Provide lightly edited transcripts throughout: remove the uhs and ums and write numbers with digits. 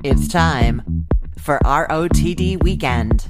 It's time for ROTD Weekend.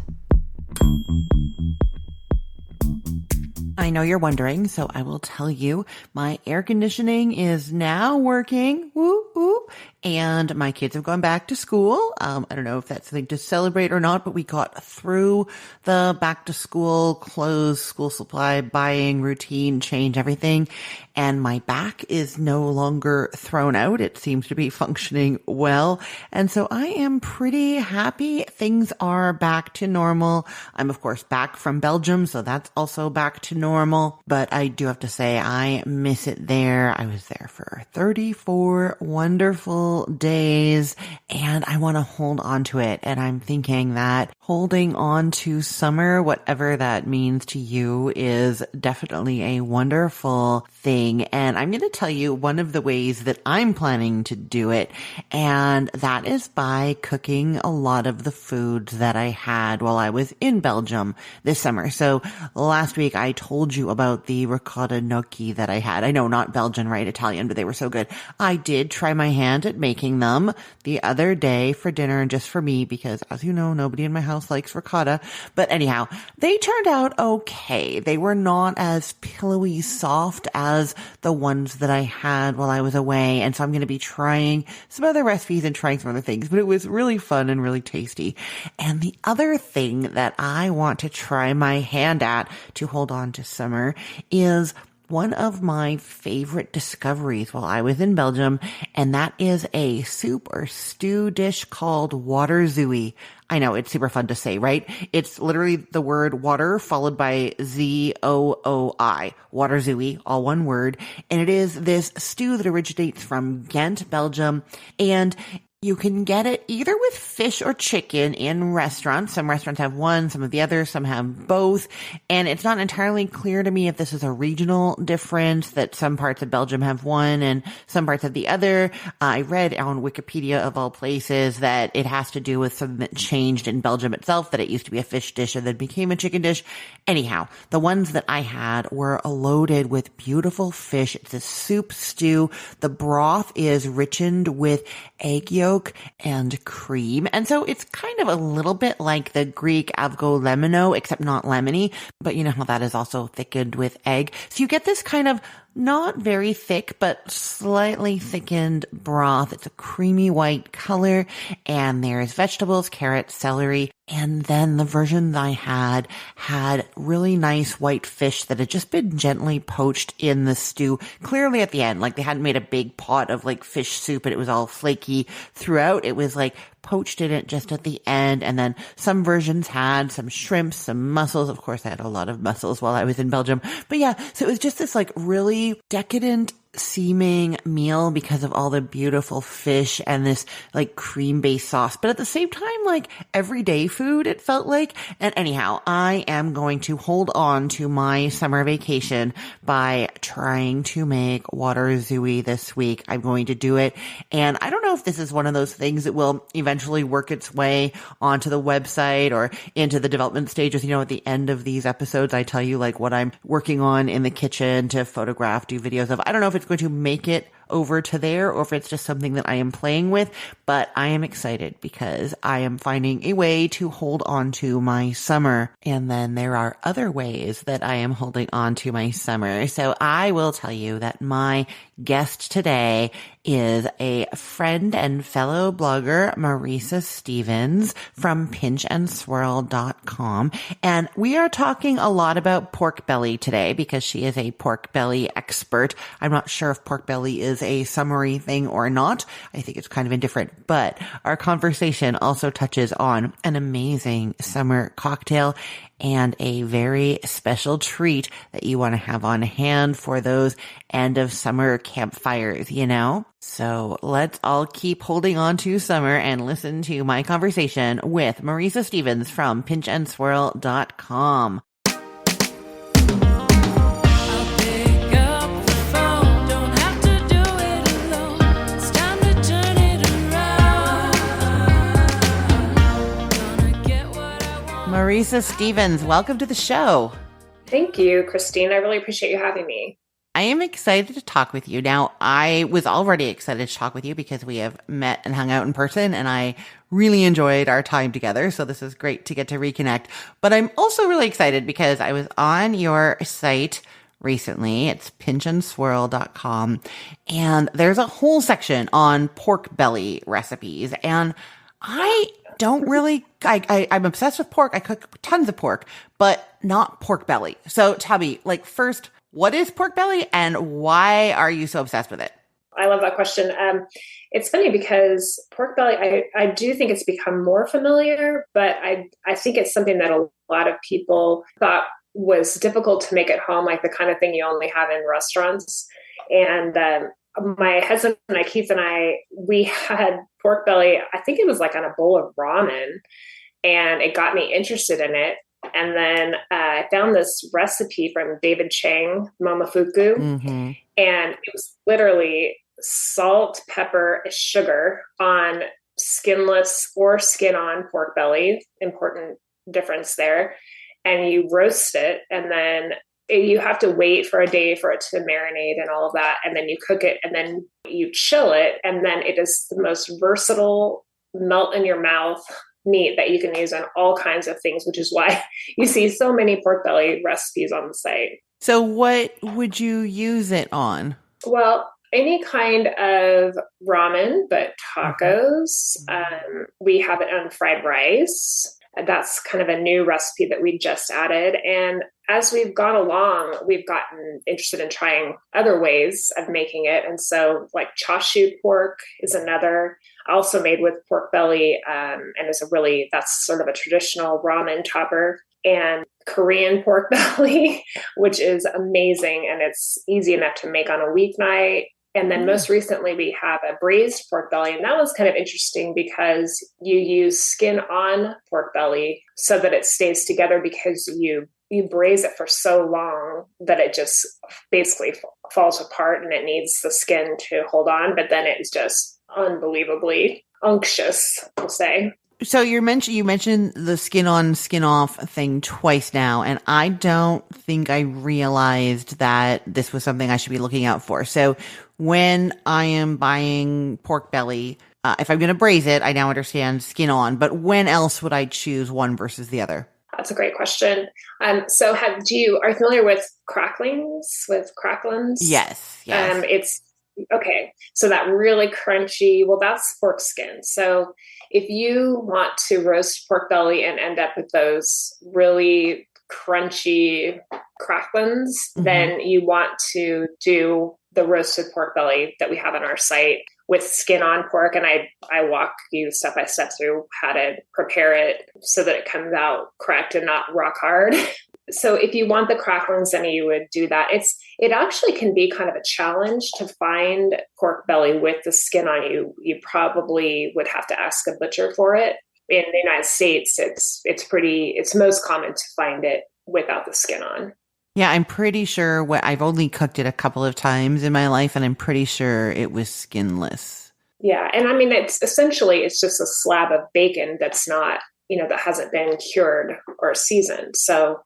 I know you're wondering, so I will tell you, my air conditioning is now working. Woo, woo. And my kids have gone back to school. I don't know if that's something to celebrate or not, but we got through the back to school clothes, school supply buying routine, change, everything. And my back is no longer thrown out. It seems to be functioning well. And so I am pretty happy. Things are back to normal. I'm of course back from Belgium, so that's also back to normal. But I do have to say I miss it there. I was there for 34 wonderful days and I want to hold on to it. And I'm thinking that holding on to summer, whatever that means to you, is definitely a wonderful thing. And I'm going to tell you one of the ways that I'm planning to do it. And that is by cooking a lot of the foods that I had while I was in Belgium this summer. So last week I told you about the ricotta gnocchi that I had. I know, not Belgian, right? Italian, but they were so good. I did try my hand at making them the other day for dinner and just for me because, as you know, nobody in my house likes ricotta. But anyhow, they turned out okay. They were not as pillowy soft as the ones that I had while I was away. And so I'm going to be trying some other recipes and trying some other things, but it was really fun and really tasty. And the other thing that I want to try my hand at to hold on to summer is one of my favorite discoveries while I was in Belgium, and that is a soup or stew dish called water zooey. I know, it's super fun to say, right? It's literally the word water followed by Z-O-O-I, water zooey, all one word. And it is this stew that originates from Ghent, Belgium, and you can get it either with fish or chicken in restaurants. Some restaurants have one, some of the others, some have both. And it's not entirely clear to me if this is a regional difference, that some parts of Belgium have one and some parts have the other. I read on Wikipedia, of all places, that it has to do with something that changed in Belgium itself, that it used to be a fish dish and then became a chicken dish. Anyhow, the ones that I had were loaded with beautiful fish. It's a soup stew. The broth is richened with egg yolk and cream. And so it's kind of a little bit like the Greek avgolemino, except not lemony, but you know how that is also thickened with egg. So you get this kind of not very thick, but slightly thickened broth. It's a creamy white color, and there's vegetables, carrots, celery. And then the version that I had really nice white fish that had just been gently poached in the stew, clearly at the end. Like they hadn't made a big pot of like fish soup and it was all flaky throughout. It was like poached in it just at the end. And then some versions had some shrimp, some mussels. Of course, I had a lot of mussels while I was in Belgium. But yeah, so it was just this like really decadent seeming meal because of all the beautiful fish and this like cream-based sauce, but at the same time, like everyday food, it felt like. And anyhow, I am going to hold on to my summer vacation by trying to make water zooey this week. I'm going to do it. And I don't know if this is one of those things that will eventually work its way onto the website or into the development stages. You know, at the end of these episodes, I tell you like what I'm working on in the kitchen to photograph, do videos of. I don't know if it's going to make it over to there or if it's just something that I am playing with, but I am excited because I am finding a way to hold on to my summer. And then there are other ways that I am holding on to my summer. So I will tell you that my guest today is a friend and fellow blogger, Marissa Stevens from pinchandswirl.com. And we are talking a lot about pork belly today because she is a pork belly expert. I'm not sure if pork belly is a summery thing or not. I think it's kind of indifferent, but our conversation also touches on an amazing summer cocktail and a very special treat that you want to have on hand for those end of summer campfires, you know? So let's all keep holding on to summer and listen to my conversation with Marissa Stevens from pinchandswirl.com. Marissa Stevens, welcome to the show. Thank you, Christine. I really appreciate you having me. I am excited to talk with you. Now, I was already excited to talk with you because we have met and hung out in person, and I really enjoyed our time together. So this is great to get to reconnect. But I'm also really excited because I was on your site recently. It's pinchandswirl.com, and there's a whole section on pork belly recipes. And I don't really, I'm obsessed with pork. I cook tons of pork, but not pork belly. So tell me, like, first, what is pork belly and why are you so obsessed with it? I love that question. It's funny because pork belly, I do think it's become more familiar, but I think it's something that a lot of people thought was difficult to make at home, like the kind of thing you only have in restaurants. And my husband and I, Keith and I, we had pork belly, I think it was like on a bowl of ramen, and it got me interested in it. And then I found this recipe from David Chang, Momofuku, Mm-hmm. and it was literally salt, pepper, sugar on skinless or skin-on pork belly. Important difference there. And you roast it, and then you have to wait for a day for it to marinate and all of that. And then you cook it, and then you chill it. And then it is the most versatile, melt in your mouth meat that you can use on all kinds of things, which is why you see so many pork belly recipes on the site. So what would you use it on? Well, any kind of ramen, but tacos. We have it on fried rice. That's kind of a new recipe that we just added. And as we've gone along, we've gotten interested in trying other ways of making it. And so like chashu pork is another, also made with pork belly, and is that's sort of a traditional ramen topper. And Korean pork belly, which is amazing, and it's easy enough to make on a weeknight. And then most recently we have a braised pork belly. And that was kind of interesting because you use skin on pork belly so that it stays together, because you braise it for so long that it just basically falls apart and it needs the skin to hold on. But then it's just unbelievably unctuous, we'll say. So you mentioned the skin on, skin off thing twice now, and I don't think I realized that this was something I should be looking out for. So when I am buying pork belly, if I'm going to braise it, I now understand skin on, but when else would I choose one versus the other? That's a great question. So are you familiar with cracklings? Yes. It's okay. So that really crunchy, well, that's pork skin. So if you want to roast pork belly and end up with those really crunchy cracklings, then you want to do the roasted pork belly that we have on our site with skin on pork. And I walk you step by step through how to prepare it so that it comes out cracked and not rock hard. So if you want the cracklings, then you would do that. It actually can be kind of a challenge to find pork belly with the skin on. You probably would have to ask a butcher for it. In the United States, it's most common to find it without the skin on. Yeah, I'm pretty sure I've only cooked it a couple of times in my life, and I'm pretty sure it was skinless. Yeah. And I mean, it's just a slab of bacon that's not, that hasn't been cured or seasoned. So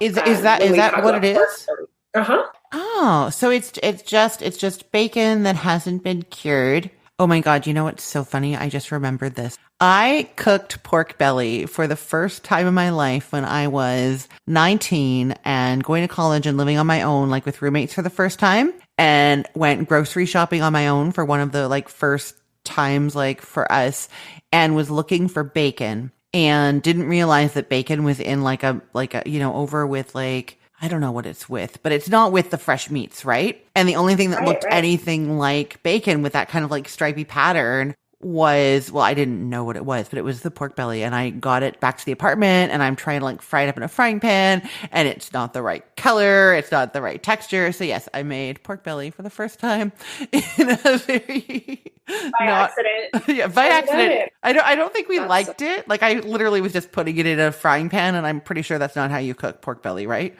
is that what it is? Uh-huh. Oh, so it's just bacon that hasn't been cured. Oh my God, you know what's so funny? I just remembered this. I cooked pork belly for the first time in my life when I was 19 and going to college and living on my own, like with roommates for the first time, and went grocery shopping on my own for one of the like first times like for us, and was looking for bacon and didn't realize that bacon was in like a over with like, I don't know what it's with, but it's not with the fresh meats, right? And the only thing that looked anything like bacon with that kind of like stripy pattern was, well, I didn't know what it was, but it was the pork belly. And I got it back to the apartment and I'm trying to like fry it up in a frying pan, and it's not the right color. It's not the right texture. So yes, I made pork belly for the first time in a very accident. Yeah, by accident. I don't think we liked it. Like I literally was just putting it in a frying pan, and I'm pretty sure that's not how you cook pork belly, right?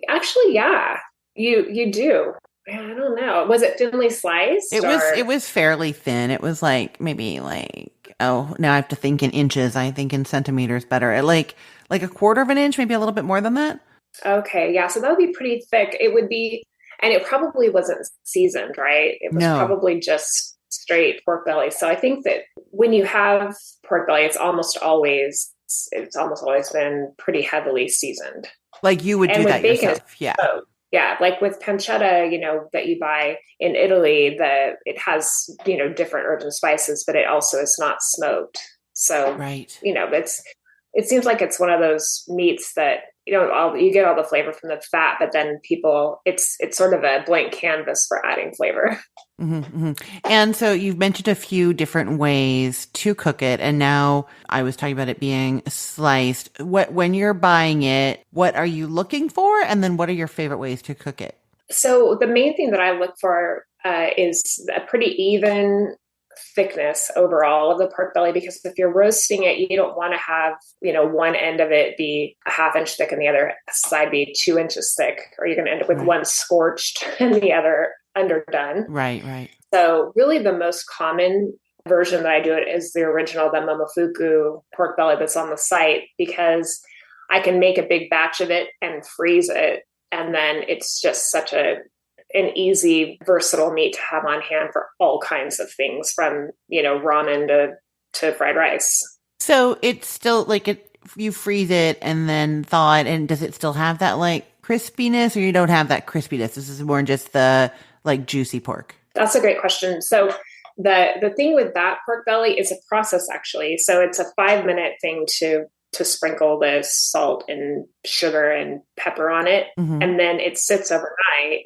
Actually, yeah, you do. I don't know. Was it thinly sliced? It was fairly thin. It was like maybe like, oh, now I have to think in inches. I think in centimeters better. Like a quarter of an inch, maybe a little bit more than that. Okay, yeah. So that would be pretty thick. It would be, And it probably wasn't seasoned, right? It was No. probably just straight pork belly. So I think that when you have pork belly, it's almost always been pretty heavily seasoned. Like you would And do with that bacon, it's yourself. Yeah. smoked. Yeah, like with pancetta, that you buy in Italy, it has, different herbs and spices, but it also is not smoked. So, Right. it seems like it's one of those meats that, you get all the flavor from the fat, but then it's sort of a blank canvas for adding flavor. Mm-hmm, mm-hmm. And so you've mentioned a few different ways to cook it, and now I was talking about it being sliced. When you're buying it, what are you looking for? And then what are your favorite ways to cook it? So the main thing that I look for is a pretty even thickness overall of the pork belly, because if you're roasting it, you don't want to have, one end of it be a half inch thick and the other side be 2 inches thick, or you're going to end up with Right. one scorched and the other underdone. Right, right. So really the most common version that I do it is the original, the Momofuku pork belly that's on the site, because I can make a big batch of it and freeze it. And then it's just such an easy, versatile meat to have on hand for all kinds of things, from, ramen to fried rice. So it's still like you freeze it and then thaw it, and does it still have that like crispiness, or you don't have that crispiness? This is more just the like juicy pork. That's a great question. So the thing with that pork belly is a process, actually. So it's a 5-minute thing to sprinkle the salt and sugar and pepper on it. Mm-hmm. And then it sits overnight,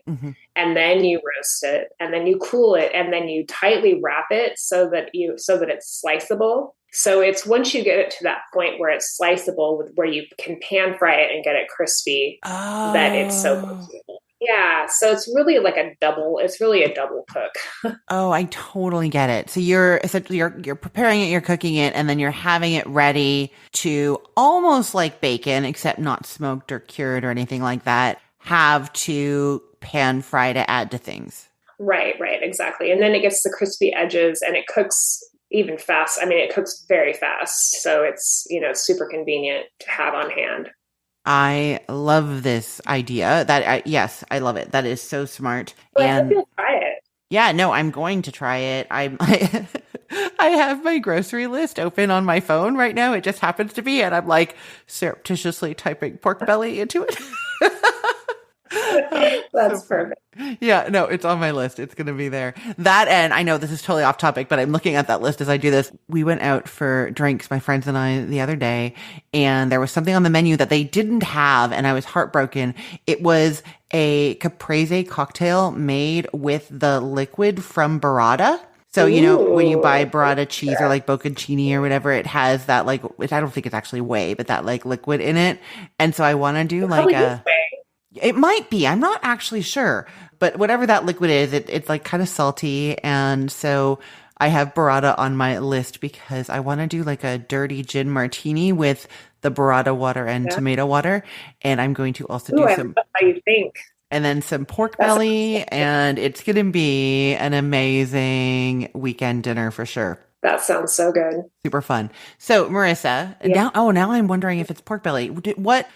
Mm-hmm. and then you roast it, and then you cool it, and then you tightly wrap it so that it's sliceable. So it's once you get it to that point where it's sliceable, where you can pan fry it and get it crispy, that it's so Oh. cookable. Yeah, so it's really a double cook. Oh, I totally get it. So you're essentially you're preparing it, you're cooking it, and then you're having it ready to almost like bacon, except not smoked or cured or anything like that. Have to pan fry to add to things. Right, exactly. And then it gets the crispy edges, and it cooks even fast. I mean, it cooks very fast. So it's, super convenient to have on hand. I love this idea. Yes, I love it. That is so smart. But I hope And you'll try it. yeah, no, I'm going to try it. I have my grocery list open on my phone right now. It just happens to be, and I'm like surreptitiously typing pork belly into it. That's So funny. perfect. Yeah, no, it's on my list. It's going to be there. That, and I know this is totally off topic, but I'm looking at that list as I do this. We went out for drinks, my friends and I, the other day, and there was something on the menu that they didn't have, and I was heartbroken. It was a caprese cocktail made with the liquid from burrata. So, when you buy Ooh, burrata cheese or like bocconcini or whatever, it has that like, which I don't think it's actually whey, but that like liquid in it. And so I want to do it like probably is way. it might be. I'm not actually sure. But whatever that liquid is, it's like kind of salty. And so I have burrata on my list because I want to do like a dirty gin martini with the burrata water and Yeah. tomato water. And I'm going to also Ooh, do I some, love how you think. and then some pork That's belly. And it's going to be an amazing weekend dinner for sure. That sounds so good. Super fun. So, Marissa, Yeah. now I'm wondering if it's pork belly. What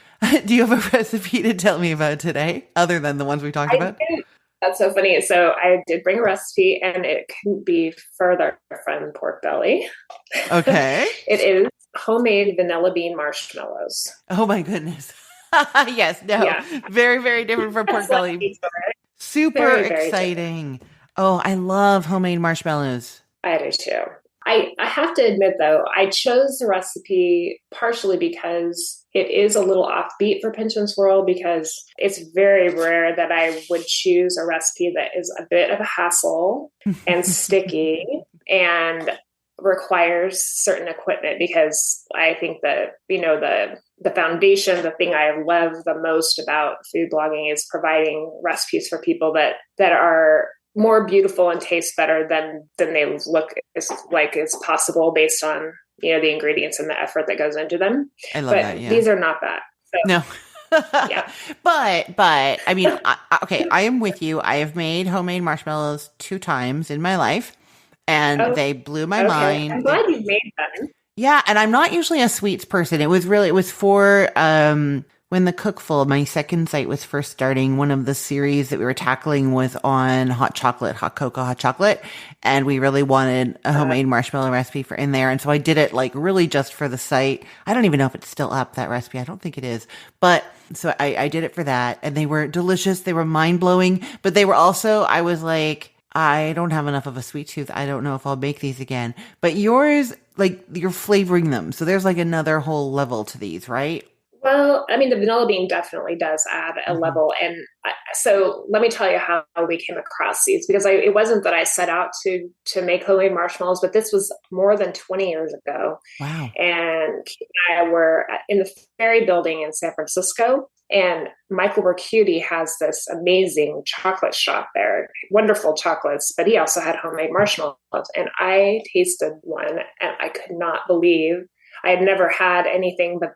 do you have a recipe to tell me about today, other than the ones we talked I about? did. That's so funny. So I did bring a recipe, and it couldn't be further from pork belly. Okay. It is homemade vanilla bean marshmallows. Oh my goodness. Yes, no. Yeah. Very, very different from pork That's what belly. these are. Super Very, very different. exciting. Oh, I love homemade marshmallows. I do too. I have to admit, though, I chose the recipe partially because it is a little offbeat for Pinch and Swirl, because it's very rare that I would choose a recipe that is a bit of a hassle and sticky and requires certain equipment, because I think that, the foundation, the thing I love the most about food blogging is providing recipes for people that are more beautiful and taste better than they look is possible based on, the ingredients and the effort that goes into them. I love But that. Yeah. these are not that. So, No. yeah. But I mean, okay, I am with you. I have made homemade marshmallows 2 times in my life, and Oh, they blew my okay. mind. I'm glad you made them. Yeah, and I'm not usually a sweets person. It was for when the Cookful, my second site was first starting, one of the series that we were tackling was on hot chocolate, hot cocoa, hot chocolate. And we really wanted a homemade marshmallow recipe for in there. And so I did it like really just for the site. I don't even know if it's still up, that recipe. I don't think it is. But so I did it for that. And they were delicious. They were mind blowing, but they were also, I was like, I don't have enough of a sweet tooth. I don't know if I'll make these again. But yours, like you're flavoring them. So there's like another whole level to these, right? Well, I mean, the vanilla bean definitely does add a Mm-hmm. level. And so let me tell you how we came across these, because it wasn't that I set out to make homemade marshmallows, but this was more than 20 years ago. Wow. And Keith and I were in the Ferry Building in San Francisco, and Michael Mercuti has this amazing chocolate shop there, wonderful chocolates, but he also had homemade marshmallows. And I tasted one and I could not believe I had never had anything but,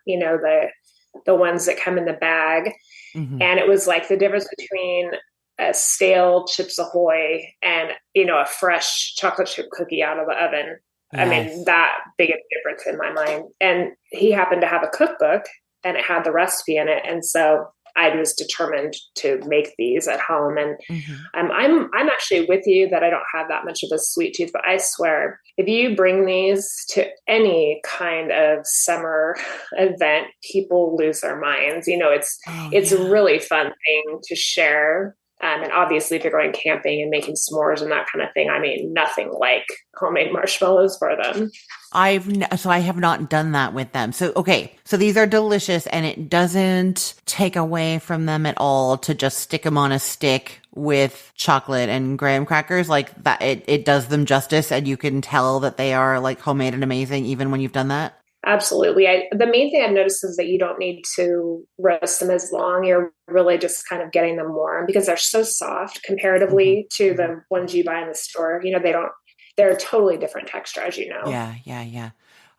the ones that come in the bag. Mm-hmm. And it was like the difference between a stale Chips Ahoy and, a fresh chocolate chip cookie out of the oven. I mean, Yes. that big a difference in my mind. And he happened to have a cookbook and it had the recipe in it. And so I was determined to make these at home. And Mm-hmm. I'm actually with you that I don't have that much of a sweet tooth, but I swear if you bring these to any kind of summer event, people lose their minds. Oh, It's a yeah. really fun thing to share. And obviously, if you're going camping and making s'mores and that kind of thing, I mean, nothing like homemade marshmallows for them. So I have not done that with them. So, okay. So these are delicious and it doesn't take away from them at all to just stick them on a stick with chocolate and graham crackers like that. It does them justice and you can tell that they are like homemade and amazing even when you've done that. Absolutely. The main thing I've noticed is that you don't need to roast them as long. You're really just kind of getting them warm because they're so soft Mm-hmm. comparatively to Mm-hmm. the ones you buy in the store. They're a totally different texture, as you know. Yeah, yeah, yeah.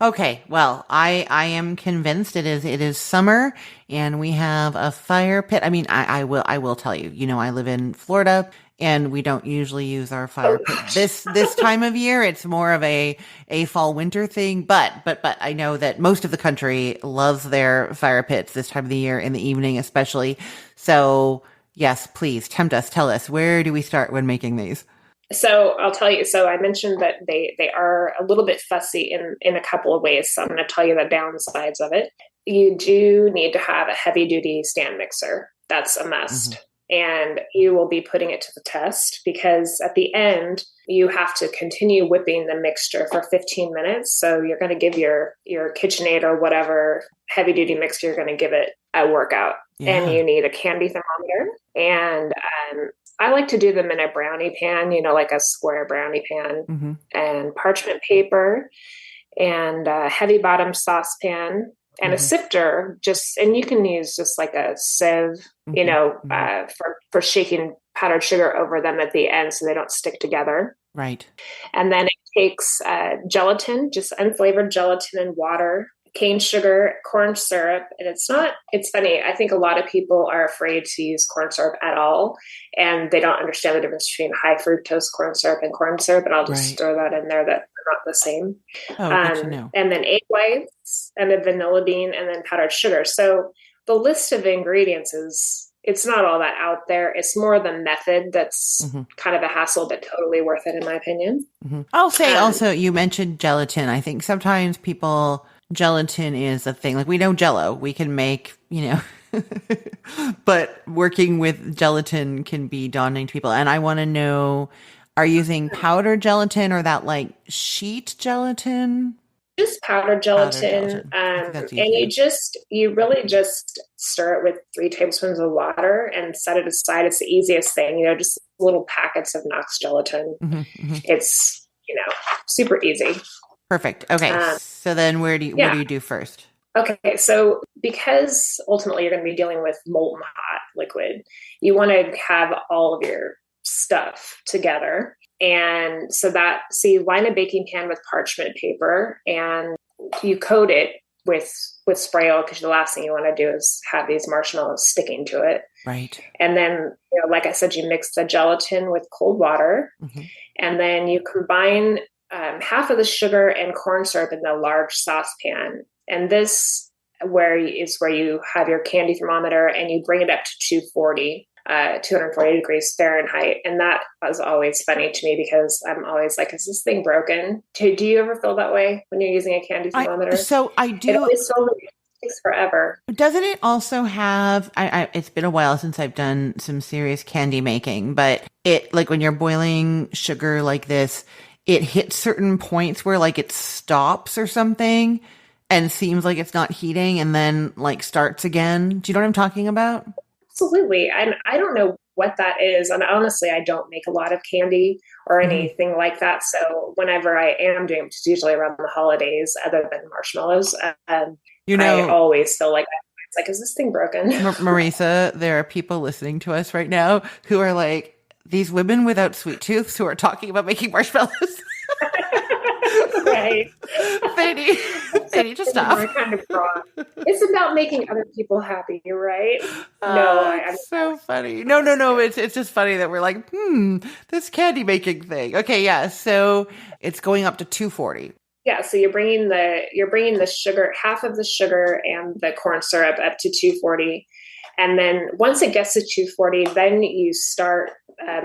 Okay, well, I am convinced it is summer and we have a fire pit. I mean, I will tell you, I live in Florida and we don't usually use our Oh, fire pit this time of year. It's more of a fall winter thing, but I know that most of the country loves their fire pits this time of the year in the evening, especially. So, yes, please tempt us, tell us, where do we start when making these? so I'll tell you. So I mentioned that they are a little bit fussy in a couple of ways. So I'm going to tell you the downsides of it. You do need to have a heavy duty stand mixer. That's a Hmm. must. And you will be putting it to the test because at the end, you have to continue whipping the mixture for 15 minutes. So you're going to give your KitchenAid or whatever heavy duty mixer, you're going to give it a workout. And Yeah. you need a candy thermometer. And I like to do them in a brownie pan, like a square brownie pan, Hmm. and parchment paper and a heavy bottom saucepan and a Hmm. sifter. And you can use just like a sieve, Hmm. Hmm. for shaking powdered sugar over them at the end so they don't stick together. Right. And then it takes gelatin, just unflavored gelatin and water, cane sugar, corn syrup. And it's funny. I think a lot of people are afraid to use corn syrup at all. And they don't understand the difference between high fructose corn syrup and corn syrup. And I'll just Right. throw that in there that they're not the same. Oh, good to know. And then egg whites and then vanilla bean and then powdered sugar. So the list of ingredients it's not all that out there. It's more the method that's Hmm. kind of a hassle, but totally worth it in my opinion. Hmm. I'll say Um, also, you mentioned gelatin. I think sometimes gelatin is a thing. Like we know Jello, we can make, but working with gelatin can be daunting to people. And I want to know, are you using powdered gelatin or that like sheet gelatin? just powdered Powdered gelatin. gelatin. I think that's And easier. you really just stir it with 3 tablespoons of water and set it aside. It's the easiest thing, just little packets of Knox gelatin. Hmm. Hmm. It's, super easy. Perfect. Okay. Um, So then what do yeah. you do first? Okay. So because ultimately you're going to be dealing with molten hot liquid, you want to have all of your stuff together. And so you line a baking pan with parchment paper and you coat it with spray oil because the last thing you want to do is have these marshmallows sticking to it. Right. And then, like I said, you mix the gelatin with cold water Hmm. and then you combine half of the sugar and corn syrup in the large saucepan. And this where you have your candy thermometer and you bring it up to 240 degrees Fahrenheit. And that was always funny to me because I'm always like, is this thing broken? Do you ever feel that way when you're using a candy thermometer? I It do. always feels like it takes forever. Doesn't it also have, it's been a while since I've done some serious candy making, but it, like when you're boiling sugar like this, it hits certain points where like it stops or something and seems like it's not heating and then like starts again. Do you know what I'm talking about? Absolutely. And I don't know what that is. And honestly, I don't make a lot of candy or Mhm. anything like that. So whenever I am doing, which is usually around the holidays, other than marshmallows, You I know, always feel like it's like, is this thing broken? Marissa, there are people listening to us right now who are like, these women without sweet tooths who are talking about making marshmallows. Right. they need, they need to stop. My kind of fraud. It's about making other people happy, right? No, I'm It's so funny. No, no, no. It's just funny that we're like, this candy making thing. Okay, yeah. So it's going up to 240. yeah. So you're bringing the sugar, half of the sugar and the corn syrup up to 240, and then once it gets to 240, then you start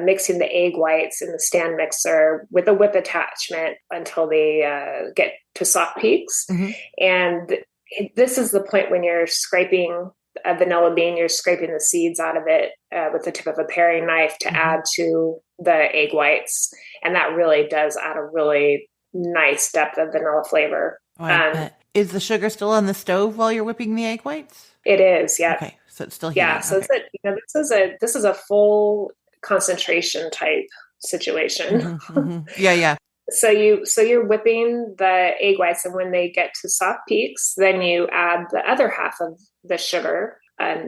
mixing the egg whites in the stand mixer with a whip attachment until they get to soft peaks. Mm-hmm. And this is the point when you're scraping a vanilla bean, you're scraping the seeds out of it with the tip of a paring knife to add to the egg whites. And that really does add a really nice depth of vanilla flavor. Oh, I bet. Is the sugar still on the stove while you're whipping the egg whites? It is, yeah. Okay, so it's still heating. Yeah, so Okay. this is a full concentration type situation. Mm-hmm, mm-hmm. Yeah, yeah. So you're whipping the egg whites, and when they get to soft peaks, then you add the other half of the sugar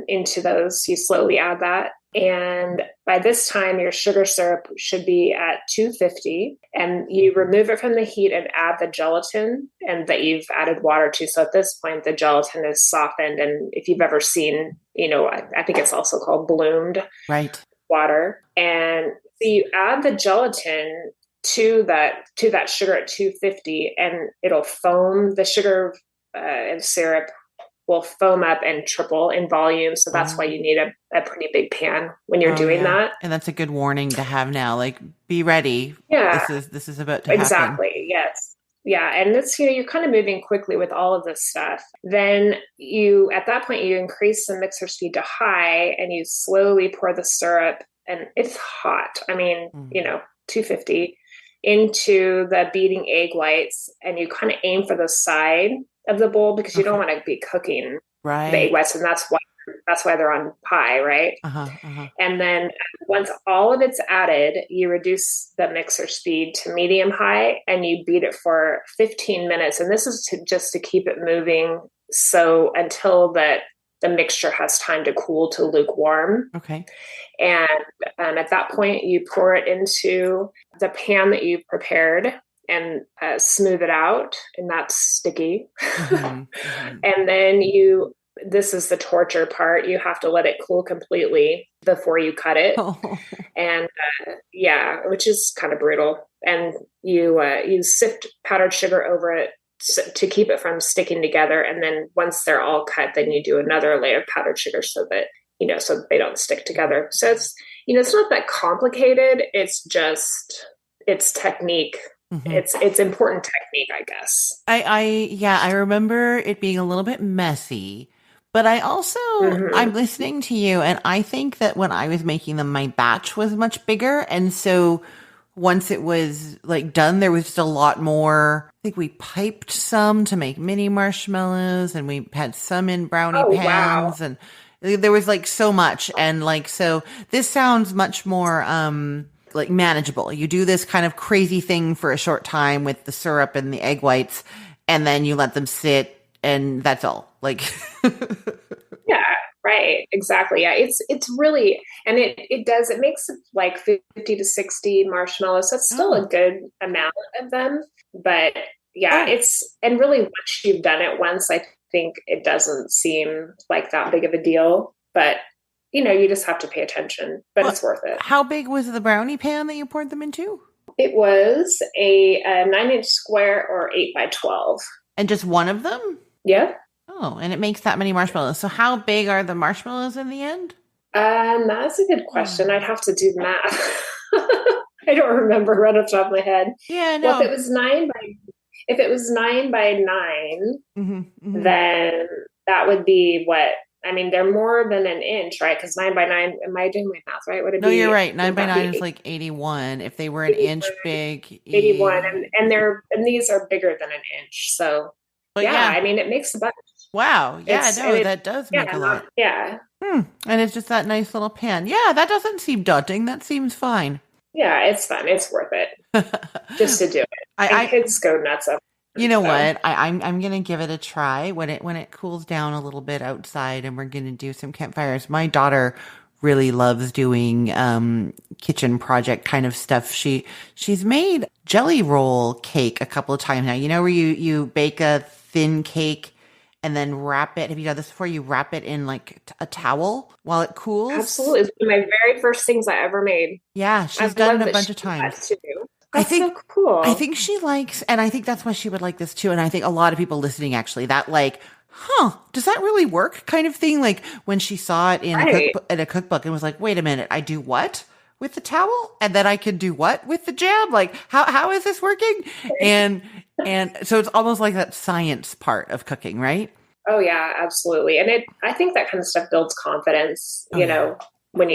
into those. You slowly add that, and by this time, your sugar syrup should be at 250, and you remove it from the heat and add the gelatin, and that you've added water to. So at this point, the gelatin is softened, and if you've ever seen, I think it's also called bloomed Right. water, and so you add the gelatin to that sugar at 250, and it'll foam. The sugar and syrup will foam up and triple in volume, so that's why you need a pretty big pan when you're doing that. And that's a good warning to have now. Like, be ready. Yeah, This is about to happen. exactly. Yes. Yeah, and it's you're kind of moving quickly with all of this stuff. Then at that point you increase the mixer speed to high, and you slowly pour the syrup, and it's hot. I mean, 250 into the beating egg whites, and you kind of aim for the side of the bowl because you don't want to be cooking the egg whites, and that's why they're on high, right? And then once all of it's added, you reduce the mixer speed to medium high, and you beat it for 15 minutes. And this is just to keep it moving, so until the mixture has time to cool to lukewarm. Okay. And at that point, you pour it into the pan that you prepared and smooth it out, and that's sticky. And then this is the torture part. You have to let it cool completely before you cut it. And which is kind of brutal. And you sift powdered sugar over it to keep it from sticking together. And then once they're all cut, then you do another layer of powdered sugar so that they don't stick together. So it's not that complicated. It's technique. It's important technique, I guess. I remember it being a little bit messy, but I also, I'm listening to you, and I think that when I was making them, my batch was much bigger. And so once it was like done, there was just a lot more. I think we piped some to make mini marshmallows, and we had some in brownie pans, and there was like so much. And like, so this sounds much more, like manageable. You do this kind of crazy thing for a short time with the syrup and the egg whites, and then you let them sit, and that's all. Like, yeah, right, exactly. Yeah, it's really, and it makes like 50 to 60 marshmallows. So it's still a good amount of them, but yeah, and really once you've done it once, I think it doesn't seem like that big of a deal, but you just have to pay attention, but it's worth it. How big was the brownie pan that you poured them into? It was a 9-inch square or 8 by 12. And just one of them? Yeah. Oh, and it makes that many marshmallows. So how big are the marshmallows in the end? That's a good question. Hmm. I'd have to do the math. I don't remember right off the top of my head. Yeah, Well, no. if it was 9 by 9, Hmm. Hmm. then that would be what, I mean, they're more than an inch, right? Because 9 by 9, am I doing my math right? No, you're right. Nine Would by that nine be is like 81. If they were an 81? inch big, 81, and these are bigger than an inch. So but yeah, yeah. I mean, it makes a bunch. Wow. Yeah, It's, and no, it, that does make yeah, a lot. yeah, And it's just that nice little pan. Yeah, that doesn't seem daunting. That seems fine. yeah, it's fun. It's worth it just to do it. And I kids go nuts up. you know So what? I'm gonna give it a try when it cools down a little bit outside and we're gonna do some campfires. My daughter really loves doing kitchen project kind of stuff. She's made jelly roll cake a couple of times now. You know where you bake a thin cake and then wrap it. Have you done this before? You wrap it in like a towel while it cools. absolutely, it's one of my very first things I ever made. Yeah, I she's done love it a that she bunch of did that times. too. I That's so think I cool. think she likes, and I think that's why she would like this too. And I think a lot of people listening actually that like, does that really work kind of thing? Like when she saw it Right. in a cookbook and was like, wait a minute, I do what with the towel? And then I can do what with the jam? Like how is this working? And so it's almost like that science part of cooking, right? Oh yeah, absolutely. And I think that kind of stuff builds confidence, Oh yeah. when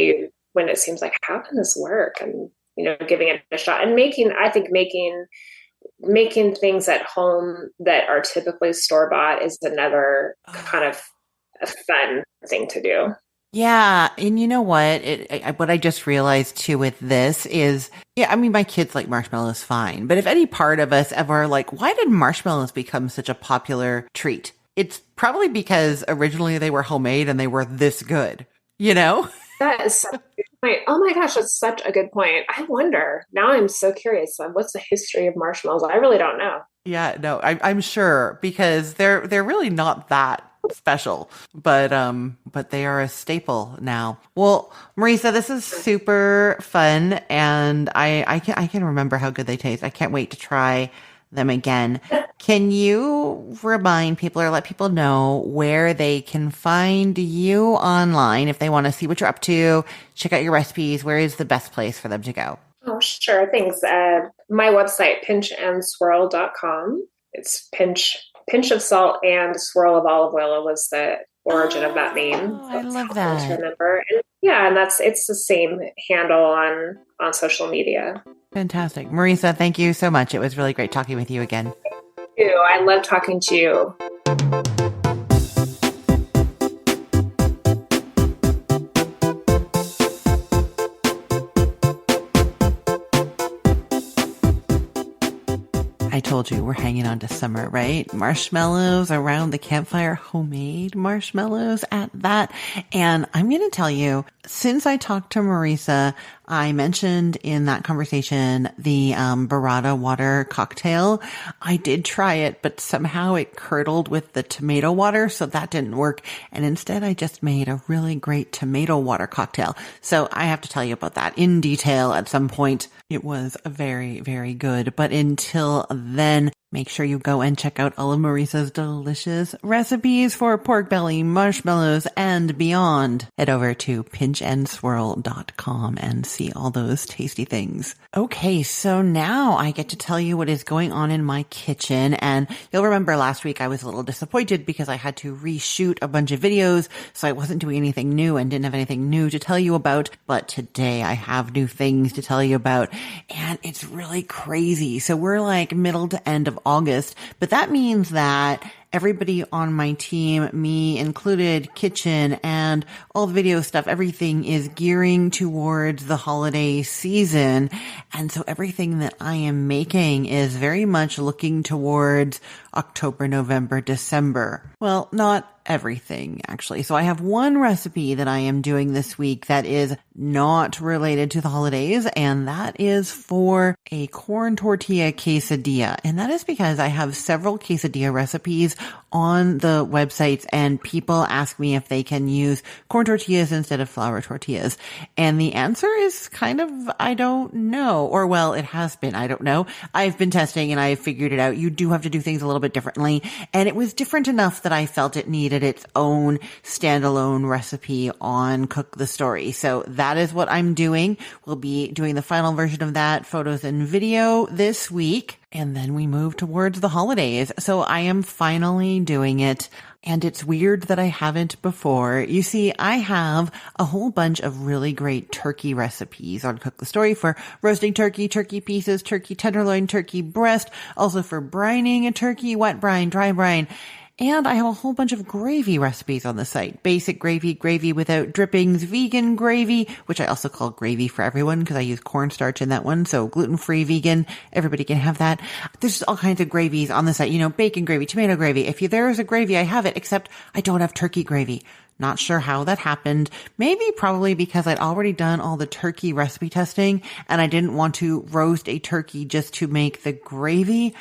it seems like, how can this work? And, giving it a shot and I think making things at home that are typically store bought is another kind of a fun thing to do. Yeah, and you know what? What I just realized too with this is, yeah, I mean, my kids like marshmallows fine, but if any part of us ever like, why did marshmallows become such a popular treat? It's probably because originally they were homemade and they were this good, you know? That is such a good point. Oh my gosh, that's such a good point. I wonder. Now I'm so curious. What's the history of marshmallows? I really don't know. Yeah, no, I'm sure because they're really not that special, but they are a staple now. Well, Marisa, this is super fun, and I can remember how good they taste. I can't wait to try them again. Can you remind people or let people know where they can find you online if they want to see what you're up to, check out your recipes? Where is the best place for them to go? Oh, sure. Thanks. My website, pinchandswirl.com. It's pinch of salt and swirl of olive oil was the origin of that name. Oh, So I it's love helpful to that. remember. And yeah, and it's the same handle on social media. Fantastic. Marisa, thank you so much. It was really great talking with you again. Too. I love talking to you. I told you we're hanging on to summer, right? Marshmallows around the campfire, homemade marshmallows at that. And I'm going to tell you, since I talked to Marisa, I mentioned in that conversation the burrata water cocktail. I did try it, but somehow it curdled with the tomato water, so that didn't work. And instead, I just made a really great tomato water cocktail. So I have to tell you about that in detail at some point. It was very, very good. But until then, make sure you go and check out all of Marisa's delicious recipes for pork belly, marshmallows, and beyond. Head over to pinchandswirl.com and see all those tasty things. Okay, so now I get to tell you what is going on in my kitchen. And you'll remember last week I was a little disappointed because I had to reshoot a bunch of videos, so I wasn't doing anything new and didn't have anything new to tell you about. But today I have new things to tell you about, and it's really crazy. So we're like middle to end of August, but that means that everybody on my team, me included, kitchen and all the video stuff, everything is gearing towards the holiday season. And so everything that I am making is very much looking towards October, November, December. Well, not everything, actually. So I have one recipe that I am doing this week that is not related to the holidays, and that is for a corn tortilla quesadilla. And that is because I have several quesadilla recipes on the websites, and people ask me if they can use corn tortillas instead of flour tortillas. And the answer is kind of, I don't know. Or, well, it has been, I don't know. I've been testing and I figured it out. You do have to do things a little bit differently. And it was different enough that I felt it needed its own standalone recipe on Cook the Story. So that is what I'm doing. We'll be doing the final version of that, photos and video, this week. And then we move towards the holidays. So I am finally doing it. And it's weird that I haven't before. You see, I have a whole bunch of really great turkey recipes on Cook the Story for roasting turkey, turkey pieces, turkey tenderloin, turkey breast, also for brining a turkey, wet brine, dry brine. And I have a whole bunch of gravy recipes on the site. Basic gravy, gravy without drippings, vegan gravy, which I also call gravy for everyone because I use cornstarch in that one. So gluten-free, vegan, everybody can have that. There's all kinds of gravies on the site. You know, bacon gravy, tomato gravy. If there is a gravy, I have it, except I don't have turkey gravy. Not sure how that happened. Maybe probably because I'd already done all the turkey recipe testing and I didn't want to roast a turkey just to make the gravy.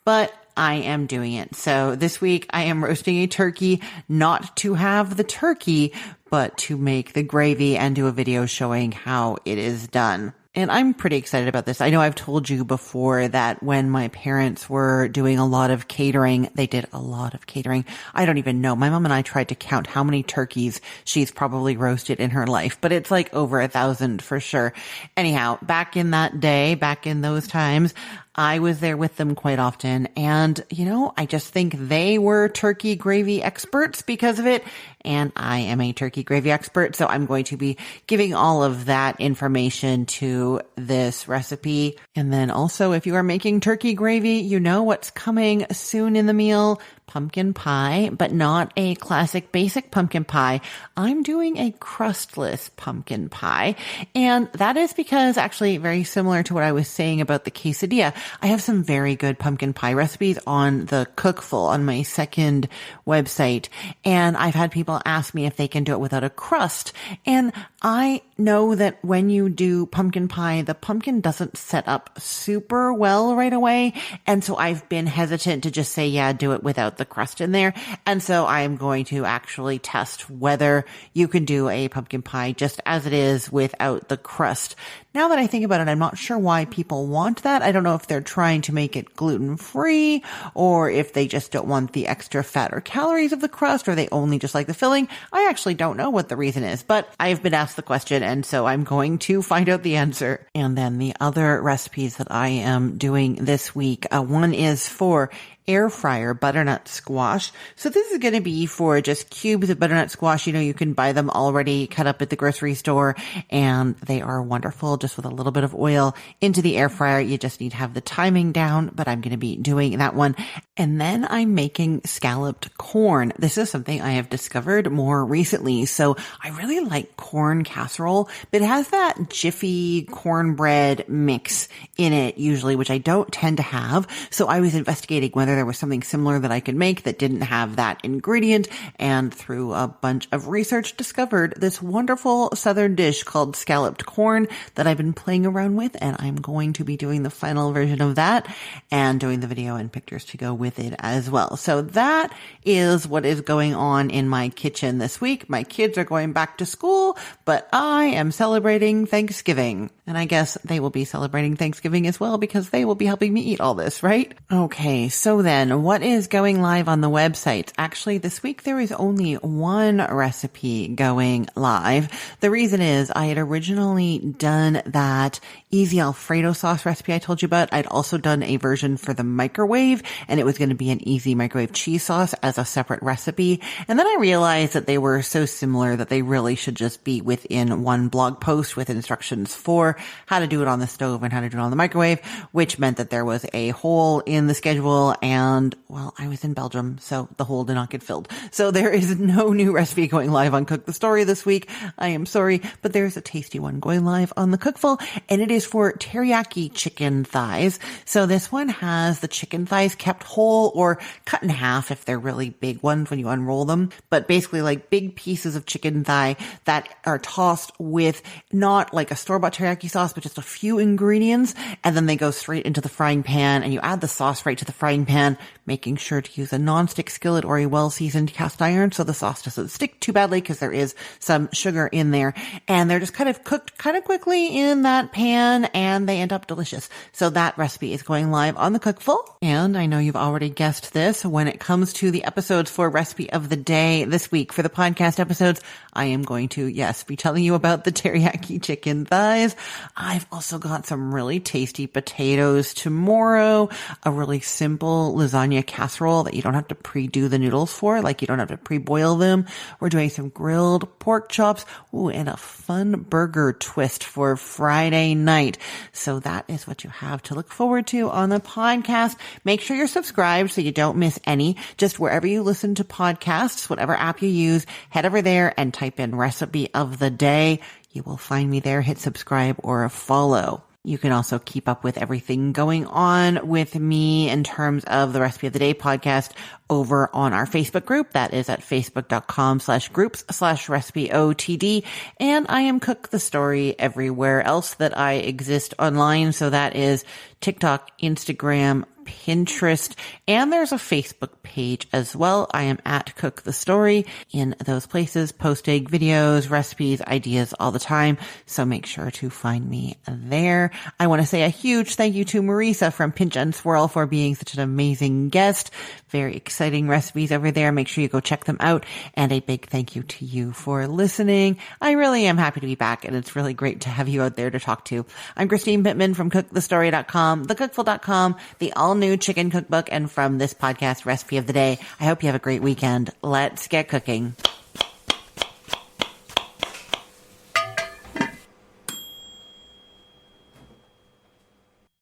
But I am doing it. So this week I am roasting a turkey, not to have the turkey, but to make the gravy and do a video showing how it is done. And I'm pretty excited about this. I know I've told you before that when my parents were doing a lot of catering, they did a lot of catering. I don't even know. My mom and I tried to count how many turkeys she's probably roasted in her life, but it's like over 1,000 for sure. Anyhow, back in that day, back in those times, I was there with them quite often. And, you know, I just think they were turkey gravy experts because of it. And I am a turkey gravy expert. So I'm going to be giving all of that information to this recipe. And then also, if you are making turkey gravy, you know what's coming soon in the meal. Pumpkin pie, but not a classic basic pumpkin pie. I'm doing a crustless pumpkin pie. And that is because, actually very similar to what I was saying about the quesadilla, I have some very good pumpkin pie recipes on the Cookful on my second website. And I've had people ask me if they can do it without a crust. And I know that when you do pumpkin pie, the pumpkin doesn't set up super well right away. And so I've been hesitant to just say, yeah, do it without the crust in there. And so I am going to actually test whether you can do a pumpkin pie just as it is without the crust. Now that I think about it, I'm not sure why people want that. I don't know if they're trying to make it gluten-free or if they just don't want the extra fat or calories of the crust or they only just like the filling. I actually don't know what the reason is, but I've been asked the question and so I'm going to find out the answer. And then the other recipes that I am doing this week, one is for air fryer butternut squash. So this is going to be for just cubes of butternut squash. You know, you can buy them already cut up at the grocery store and they are wonderful just with a little bit of oil into the air fryer. You just need to have the timing down, but I'm going to be doing that one. And then I'm making scalloped corn. This is something I have discovered more recently. So I really like corn casserole, but it has that jiffy cornbread mix in it usually, which I don't tend to have. So I was investigating whether there was something similar that I could make that didn't have that ingredient, and through a bunch of research discovered this wonderful southern dish called scalloped corn that I've been playing around with, and I'm going to be doing the final version of that and doing the video and pictures to go with it as well. So that is what is going on in my kitchen this week. My kids are going back to school, but I am celebrating Thanksgiving. And I guess they will be celebrating Thanksgiving as well because they will be helping me eat all this, right? Okay, so then what is going live on the website? Actually, this week there is only one recipe going live. The reason is I had originally done that easy Alfredo sauce recipe I told you about. I'd also done a version for the microwave, and it was going to be an easy microwave cheese sauce as a separate recipe. And then I realized that they were so similar that they really should just be within one blog post with instructions for how to do it on the stove and how to do it on the microwave, which meant that there was a hole in the schedule. And well, I was in Belgium, so the hole did not get filled. So there is no new recipe going live on Cook the Story this week. I am sorry, but there's a tasty one going live on the Cookful, and it is is for teriyaki chicken thighs. So this one has the chicken thighs kept whole or cut in half if they're really big ones when you unroll them. But basically like big pieces of chicken thigh that are tossed with not like a store-bought teriyaki sauce, but just a few ingredients. And then they go straight into the frying pan and you add the sauce right to the frying pan, making sure to use a non-stick skillet or a well-seasoned cast iron so the sauce doesn't stick too badly because there is some sugar in there. And they're just kind of cooked kind of quickly in that pan and they end up delicious. So that recipe is going live on the Cookful. And I know you've already guessed this. When it comes to the episodes for Recipe of the Day this week for the podcast episodes, I am going to, yes, be telling you about the teriyaki chicken thighs. I've also got some really tasty potatoes tomorrow, a really simple lasagna casserole that you don't have to pre-do the noodles for, like you don't have to pre-boil them. We're doing some grilled pork chops, and a fun burger twist for Friday night. So that is what you have to look forward to on the podcast. Make sure you're subscribed so you don't miss any. Just wherever you listen to podcasts, whatever app you use, head over there and type in Recipe of the Day. You will find me there. Hit subscribe or follow. You can also keep up with everything going on with me in terms of the Recipe of the Day podcast over on our Facebook group. That is at facebook.com/groups/recipeotd. And I am Cook the Story everywhere else that I exist online. So that is TikTok, Instagram, Pinterest, and there's a Facebook page as well. I am at Cook the Story in those places, posting videos, recipes, ideas all the time. So make sure to find me there. I want to say a huge thank you to Marissa from Pinch and Swirl for being such an amazing guest. Very exciting recipes over there. Make sure you go check them out. And a big thank you to you for listening. I really am happy to be back, and it's really great to have you out there to talk to. I'm Christine Pittman from cookthestory.com, thecookful.com, the all-new chicken cookbook, and from this podcast, Recipe of the Day. I hope you have a great weekend. Let's get cooking.